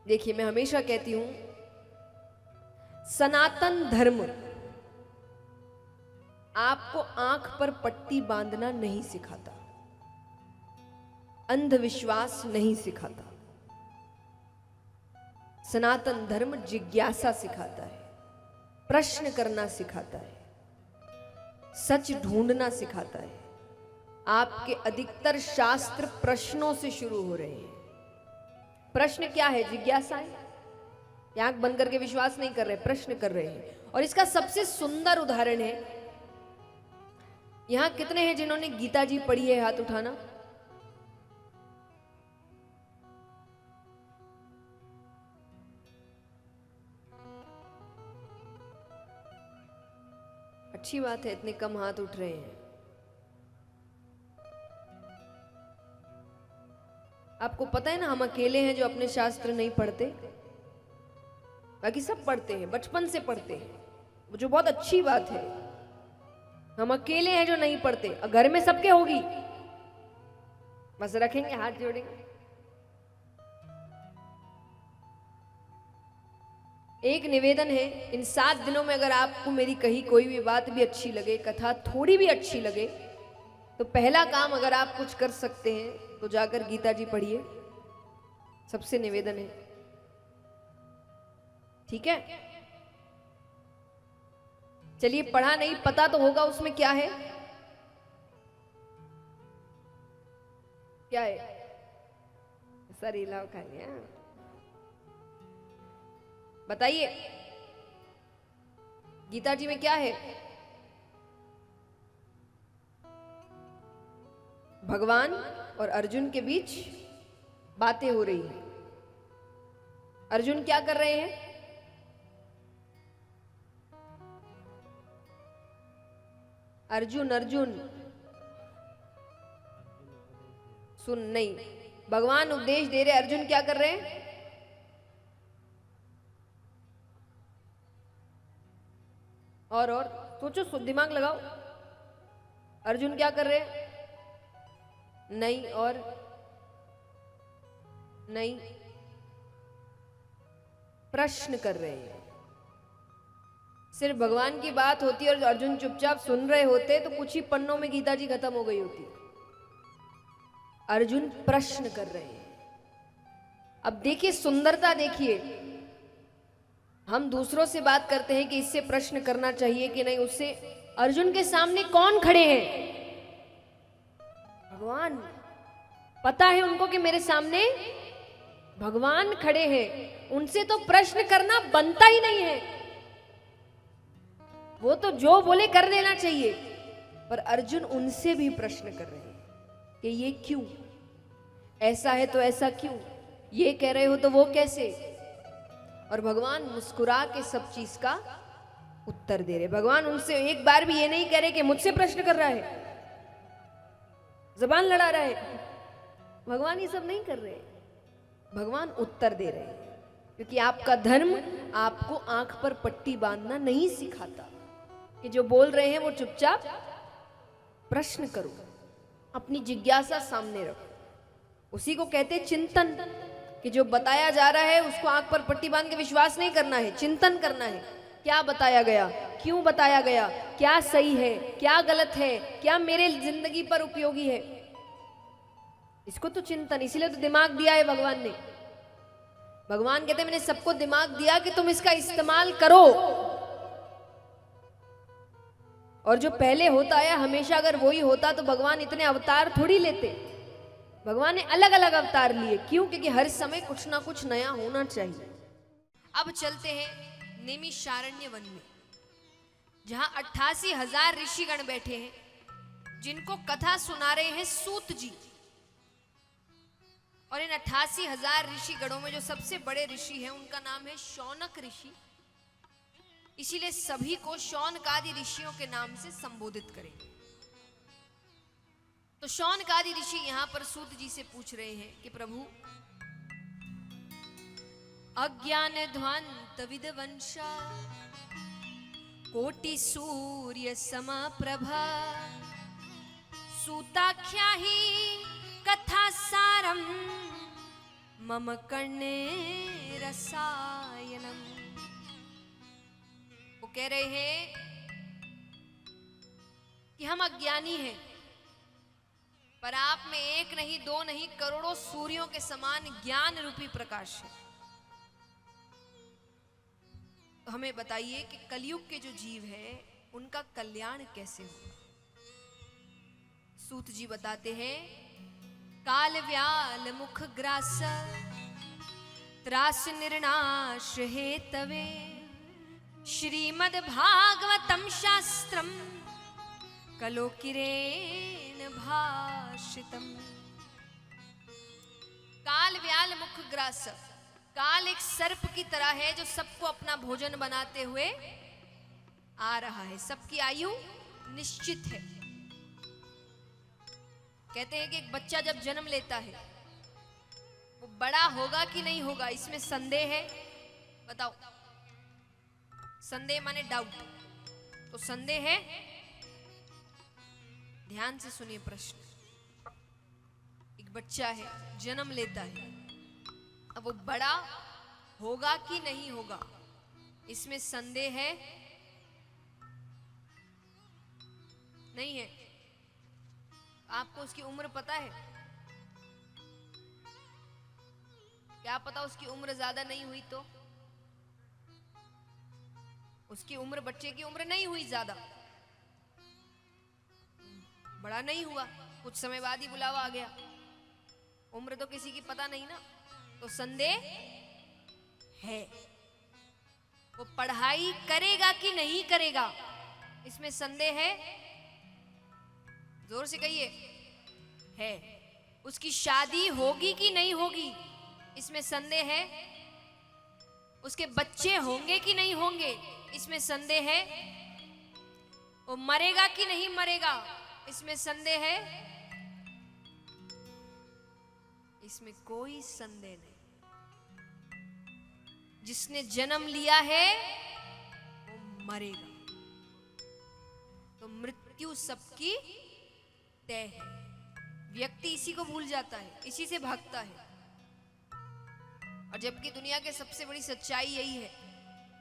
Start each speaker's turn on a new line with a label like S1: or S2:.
S1: देखिए, मैं हमेशा कहती हूं सनातन धर्म आपको आंख पर पट्टी बांधना नहीं सिखाता, अंधविश्वास नहीं सिखाता। सनातन धर्म जिज्ञासा सिखाता है, प्रश्न करना सिखाता है, सच ढूंढना सिखाता है। आपके अधिकतर शास्त्र प्रश्नों से शुरू हो रहे हैं। प्रश्न क्या है? जिज्ञासा है। आंख बंद करके विश्वास नहीं कर रहे, प्रश्न कर रहे हैं। और इसका सबसे सुंदर उदाहरण है, यहां कितने हैं जिन्होंने गीता जी पढ़ी है? हाथ उठाना। अच्छी बात है, इतने कम हाथ उठ रहे हैं। आपको पता है ना, हम अकेले हैं जो अपने शास्त्र नहीं पढ़ते, बाकी सब पढ़ते हैं, बचपन से पढ़ते हैं, जो बहुत अच्छी बात है। हम अकेले हैं जो नहीं पढ़ते, और घर में सबके होगी, बस रखेंगे, हाथ जोड़ेंगे। एक निवेदन है, इन 7 दिनों में अगर आपको मेरी कही कोई भी बात भी अच्छी लगे, कथा थोड़ी भी अच्छी लगे, तो पहला काम अगर आप कुछ कर सकते हैं तो जाकर गीता जी पढ़िए। सबसे निवेदन है, ठीक है? चलिए, पढ़ा नहीं, पता तो होगा उसमें क्या है। क्या है? सर हिलाओ खाली, बताइए गीता जी में क्या है? भगवान और अर्जुन के बीच बातें हो रही हैं। अर्जुन क्या कर रहे हैं? अर्जुन सुन नहीं, भगवान उपदेश दे रहे, अर्जुन क्या कर रहे हैं? और सोचो, दिमाग लगाओ। अर्जुन क्या कर रहे हैं? नहीं, और नहीं, प्रश्न कर रहे हैं। सिर्फ भगवान की बात होती और अर्जुन चुपचाप सुन रहे होते तो कुछ ही पन्नों में गीता जी खत्म हो गई होती। अर्जुन प्रश्न कर रहे हैं। अब देखिए सुंदरता, देखिए, हम दूसरों से बात करते हैं कि इससे प्रश्न करना चाहिए कि नहीं, उससे अर्जुन के सामने कौन खड़े हैं? भगवान। पता है उनको कि मेरे सामने भगवान खड़े हैं, उनसे तो प्रश्न करना बनता ही नहीं है। वो तो जो बोले कर देना चाहिए, पर अर्जुन उनसे भी प्रश्न कर रहे हैं कि ये क्यों, ऐसा है तो ऐसा क्यों, ये कह रहे हो तो वो कैसे। और भगवान मुस्कुरा के सब चीज का उत्तर दे रहे। भगवान उनसे एक बार भी ये नहीं कह रहे कि मुझसे प्रश्न कर रहा है, जबान लड़ा रहा है। भगवान ये सब नहीं कर रहे, भगवान उत्तर दे रहे हैं, क्योंकि आपका धर्म आपको आंख पर पट्टी बांधना नहीं सिखाता कि जो बोल रहे हैं वो चुपचाप प्रश्न करो, अपनी जिज्ञासा सामने रखो। उसी को कहते चिंतन, कि जो बताया जा रहा है उसको आंख पर पट्टी बांध के विश्वास नहीं करना है, चिंतन करना है। क्या बताया गया, क्यों बताया गया, क्या सही है, क्या गलत है, क्या मेरे जिंदगी पर उपयोगी है, इसको तो चिंतन। इसीलिए तो दिमाग दिया है भगवान ने। भगवान कहते हैं मैंने सबको दिमाग दिया कि तुम इसका इस्तेमाल करो। और जो पहले होता है हमेशा अगर वही होता तो भगवान इतने अवतार थोड़ी लेते। भगवान ने अलग अलग अवतार लिए, क्यों? क्योंकि हर समय कुछ ना कुछ नया होना चाहिए। अब चलते हैं नैमिषारण्य वन में, जहां 88,000 ऋषिगण बैठे हैं, जिनको कथा सुना रहे हैं सूत जी। और इन 88,000 ऋषिगणों में जो सबसे बड़े ऋषि हैं उनका नाम है शौनक ऋषि। इसीलिए सभी को शौनकादि ऋषियों के नाम से संबोधित करेंगे। तो शौनकादि ऋषि यहां पर सूत जी से पूछ रहे हैं कि प्रभु, अज्ञान ध्वंत विदवंशा कोटि सूर्य समप्रभा सूताख्या ही कथा सारम मम कर्णे कह रहे हैं कि हम अज्ञानी हैं, पर आप में एक नहीं, दो नहीं, करोड़ों सूर्यों के समान ज्ञान रूपी प्रकाश है। तो हमें बताइए कि कलयुग के जो जीव हैं उनका कल्याण कैसे हो। सूत जी बताते हैं, काल व्याल मुख ग्रास त्रास निर्नाश हेतवे श्रीमद् भागवतम शास्त्रम कलोकिरेण भाषितम। काल व्याल मुख ग्रास, काल एक सर्प की तरह है जो सबको अपना भोजन बनाते हुए आ रहा है। सबकी आयु निश्चित है। कहते हैं कि एक बच्चा जब जन्म लेता है वो बड़ा होगा कि नहीं होगा, इसमें संदेह है। बताओ, संदेह माने डाउट, तो संदेह है। ध्यान से सुनिए प्रश्न। एक बच्चा है, जन्म लेता है, अब वो बड़ा होगा कि नहीं होगा, इसमें संदेह है नहीं है? आपको उसकी उम्र पता है? क्या पता उसकी उम्र ज्यादा नहीं हुई तो? उसकी उम्र, बच्चे की उम्र नहीं हुई ज्यादा, बड़ा नहीं हुआ, कुछ समय बाद ही बुलावा आ गया, उम्र तो किसी की पता नहीं ना, तो संदेह है। वो पढ़ाई करेगा कि नहीं करेगा, इसमें संदेह है। जोर से कहिए, है। उसकी शादी होगी कि नहीं होगी, इसमें संदेह है। उसके बच्चे होंगे कि नहीं होंगे, इसमें संदेह है। वो मरेगा कि नहीं मरेगा, इसमें संदेह है। इसमें कोई संदेह नहीं। जिसने जन्म लिया है वो मरेगा, तो मृत्यु सबकी तय है। व्यक्ति इसी को भूल जाता है, इसी से भागता है। और जबकि दुनिया की सबसे बड़ी सच्चाई यही है